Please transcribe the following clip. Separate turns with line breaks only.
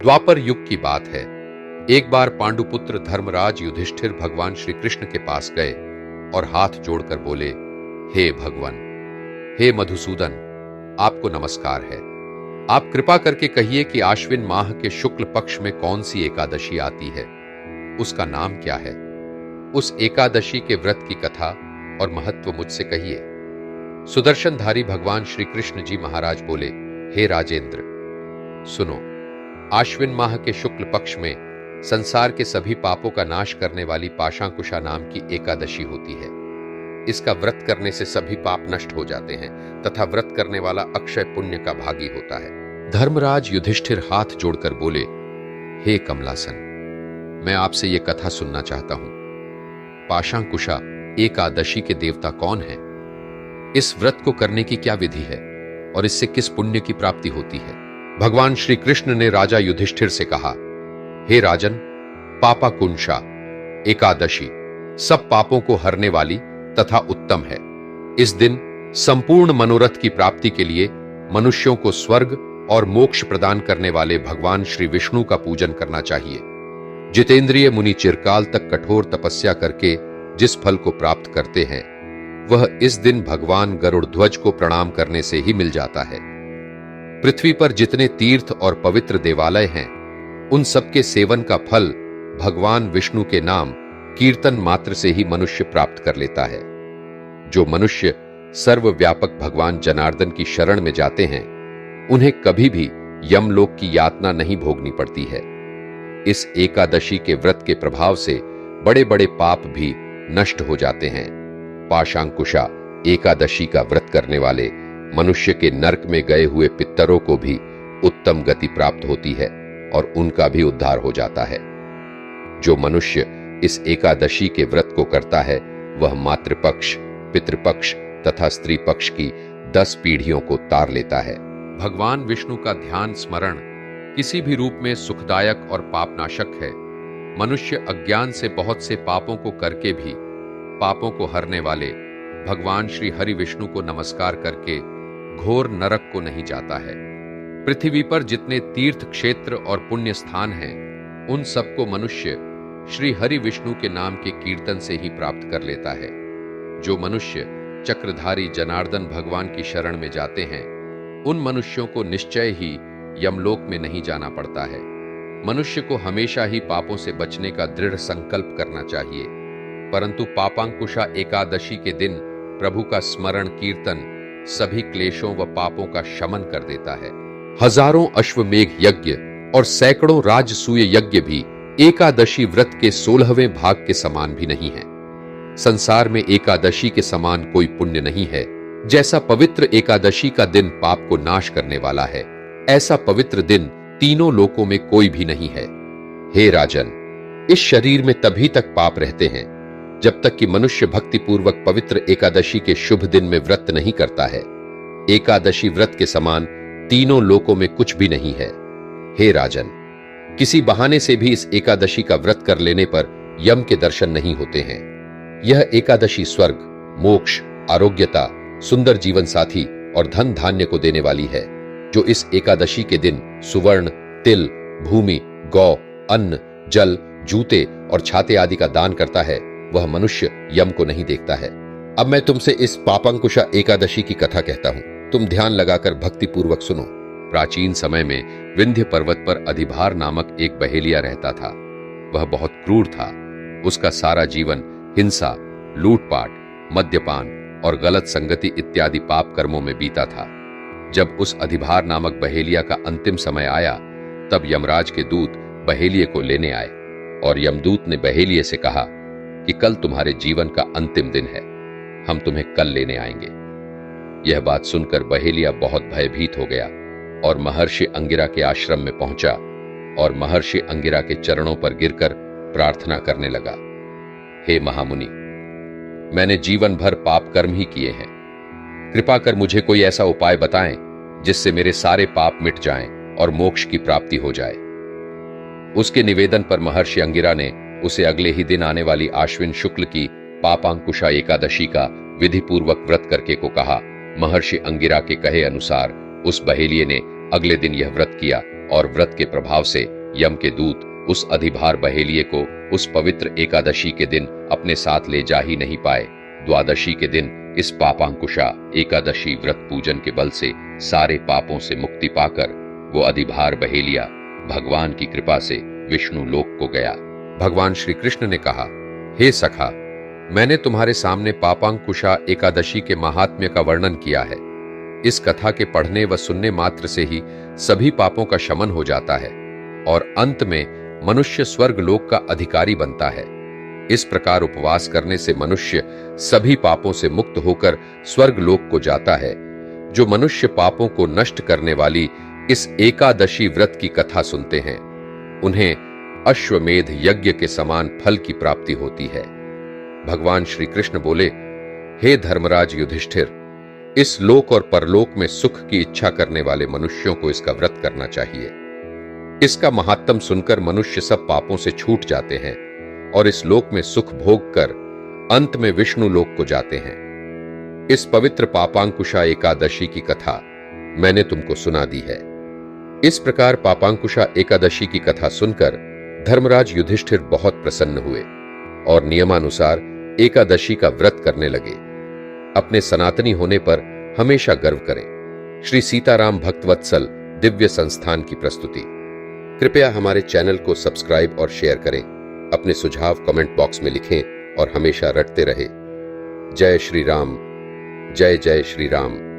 द्वापर युग की बात है। एक बार पांडुपुत्र धर्मराज युधिष्ठिर भगवान श्री कृष्ण के पास गए और हाथ जोड़कर बोले, हे भगवान, हे मधुसूदन, आपको नमस्कार है। आप कृपा करके कहिए कि आश्विन माह के शुक्ल पक्ष में कौन सी एकादशी आती है, उसका नाम क्या है। उस एकादशी के व्रत की कथा और महत्व मुझसे कहिए। सुदर्शनधारी भगवान श्री कृष्ण जी महाराज बोले, हे राजेंद्र, सुनो, आश्विन माह के शुक्ल पक्ष में संसार के सभी पापों का नाश करने वाली पाशांकुशा नाम की एकादशी होती है। इसका व्रत करने से सभी पाप नष्ट हो जाते हैं तथा व्रत करने वाला अक्षय पुण्य का भागी होता है। धर्मराज युधिष्ठिर हाथ जोड़कर बोले, हे कमलासन, मैं आपसे यह कथा सुनना चाहता हूं। पाशांकुशा एकादशी के देवता कौन है? इस व्रत को करने की क्या विधि है और इससे किस पुण्य की प्राप्ति होती है? भगवान श्री कृष्ण ने राजा युधिष्ठिर से कहा, हे राजन, पापाकुंशा एकादशी सब पापों को हरने वाली तथा उत्तम है। इस दिन संपूर्ण मनोरथ की प्राप्ति के लिए मनुष्यों को स्वर्ग और मोक्ष प्रदान करने वाले भगवान श्री विष्णु का पूजन करना चाहिए। जितेंद्रिय मुनि चिरकाल तक कठोर तपस्या करके जिस फल को प्राप्त करते हैं, वह इस दिन भगवान गरुड़ध्वज को प्रणाम करने से ही मिल जाता है। पृथ्वी पर जितने तीर्थ और पवित्र देवालय हैं, उन सबके सेवन का फल भगवान विष्णु के नाम कीर्तन मात्र से ही मनुष्य प्राप्त कर लेता है। जो मनुष्य सर्वव्यापक भगवान जनार्दन की शरण में जाते हैं, उन्हें कभी भी यमलोक की यातना नहीं भोगनी पड़ती है। इस एकादशी के व्रत के प्रभाव से बड़े बड़े पाप भी नष्ट हो जाते हैं। पाशांकुशा एकादशी का व्रत करने वाले मनुष्य के नरक में गए हुए पितरों को भी उत्तम गति प्राप्त होती है और उनका भी उद्धार हो जाता है। जो मनुष्य इस एकादशी के व्रत को करता है, वह मातृपक्ष, पितृपक्ष तथा स्त्री पक्ष की 10 पीढ़ियों को तार लेता है। भगवान विष्णु का ध्यान स्मरण किसी भी रूप में सुखदायक और पापनाशक है। मनुष्य अज्ञान से बहुत से पापों को करके भी पापों को हरने वाले भगवान श्री हरि विष्णु को नमस्कार करके घोर नरक को नहीं जाता है। पृथ्वी पर जितने तीर्थ क्षेत्र और पुण्य स्थान हैं, उन सबको मनुष्य श्री हरि विष्णु के नाम के कीर्तन से ही प्राप्त कर लेता है। जो मनुष्य चक्रधारी जनार्दन भगवान की शरण में जाते हैं, उन मनुष्यों को निश्चय ही यमलोक में नहीं जाना पड़ता है। मनुष्य को हमेशा ही पापों से बचने का दृढ़ संकल्प करना चाहिए, परंतु पापांकुशा एकादशी के दिन प्रभु का स्मरण कीर्तन सभी क्लेशों व पापों का शमन कर देता है। हजारों अश्वमेघ यज्ञ और सैकड़ों राजसूय यज्ञ भी एकादशी व्रत के 16वें भाग के समान भी नहीं है। संसार में एकादशी के समान कोई पुण्य नहीं है। जैसा पवित्र एकादशी का दिन पाप को नाश करने वाला है, ऐसा पवित्र दिन तीनों लोकों में कोई भी नहीं है। हे राजन, इस शरीर में तभी तक पाप रहते हैं जब तक कि मनुष्य भक्ति पूर्वक पवित्र एकादशी के शुभ दिन में व्रत नहीं करता है। एकादशी व्रत के समान तीनों लोकों में कुछ भी नहीं है। हे राजन, किसी बहाने से भी इस एकादशी का व्रत कर लेने पर यम के दर्शन नहीं होते हैं। यह एकादशी स्वर्ग, मोक्ष, आरोग्यता, सुंदर जीवन साथी और धन धान्य को देने वाली है। जो इस एकादशी के दिन सुवर्ण, तिल, भूमि, गौ, अन्न, जल, जूते और छाते आदि का दान करता है, वह मनुष्य यम को नहीं देखता है। अब मैं तुमसे इस पापांकुशा एकादशी की कथा कहता हूं। तुम ध्यान लगाकर भक्ति पूर्वक सुनो। प्राचीन समय में विंध्य पर्वत पर अधिभार नामक एक बहेलिया रहता था। वह बहुत क्रूर था। उसका सारा जीवन हिंसा, लूटपाट, मद्यपान और गलत संगति इत्यादि पाप कर्मों में बीता था। जब उस अधिभार नामक बहेलिया का अंतिम समय आया, तब यमराज के दूत बहेलिये को लेने आए और यमदूत ने बहेलिये से कहा कि कल तुम्हारे जीवन का अंतिम दिन है, हम तुम्हें कल लेने आएंगे। यह बात सुनकर बहेलिया बहुत भयभीत हो गया और महर्षि अंगिरा के आश्रम में पहुंचा और महर्षि अंगिरा के चरणों पर गिरकर प्रार्थना करने लगा, हे महामुनि, मैंने जीवन भर पाप कर्म ही किए हैं। कृपा कर मुझे कोई ऐसा उपाय बताएं जिससे मेरे सारे पाप मिट जाएं और मोक्ष की प्राप्ति हो जाए। उसके निवेदन पर महर्षि अंगिरा ने उसे अगले ही दिन आने वाली आश्विन शुक्ल की पापांकुशा एकादशी का विधि पूर्वक व्रत करके को कहा। महर्षि अंगिरा के कहे अनुसार उस बहेलिये ने अगले दिन यह व्रत किया और व्रत के प्रभाव से यम के दूत उस अधिभार बहेलिये को उस पवित्र एकादशी के दिन अपने साथ ले जा ही नहीं पाए। द्वादशी के दिन इस पापांकुशा एकादशी व्रत पूजन के बल से सारे पापों से मुक्ति पाकर वो अधिभार बहेलिया भगवान की कृपा से विष्णु लोक को गया। भगवान श्री कृष्ण ने कहा, हे सखा, मैंने तुम्हारे सामने पापांकुशा एकादशी के महात्म्य का वर्णन किया है। इस कथा के पढ़ने व सुनने मात्र से ही सभी पापों का शमन हो जाता है और अंत में मनुष्य स्वर्ग लोक का अधिकारी बनता है। इस प्रकार उपवास करने से मनुष्य सभी पापों से मुक्त होकर स्वर्ग लोक को जाता है। जो मनुष्य पापों को नष्ट करने वाली इस एकादशी व्रत की कथा सुनते हैं, उन्हें अश्वमेध यज्ञ के समान फल की प्राप्ति होती है। भगवान श्री कृष्ण बोले, हे धर्मराज युधिष्ठिर, इस लोक और परलोक में सुख की इच्छा करने वाले मनुष्यों को इसका व्रत करना चाहिए। इसका महात्म सुनकर मनुष्य सब पापों से छूट जाते हैं और इस लोक में सुख भोग कर अंत में विष्णु लोक को जाते हैं। इस पवित्र पापांकुशा एकादशी की कथा मैंने तुमको सुना दी है। इस प्रकार पापांकुशा एकादशी की कथा सुनकर धर्मराज युधिष्ठिर बहुत प्रसन्न हुए और नियमानुसार एकादशी का व्रत करने लगे। अपने सनातनी होने पर हमेशा गर्व करें। श्री सीताराम भक्तवत्सल दिव्य संस्थान की प्रस्तुति। कृपया हमारे चैनल को सब्सक्राइब और शेयर करें। अपने सुझाव कमेंट बॉक्स में लिखें और हमेशा रटते रहे। जय श्री राम, जय जय श्री राम।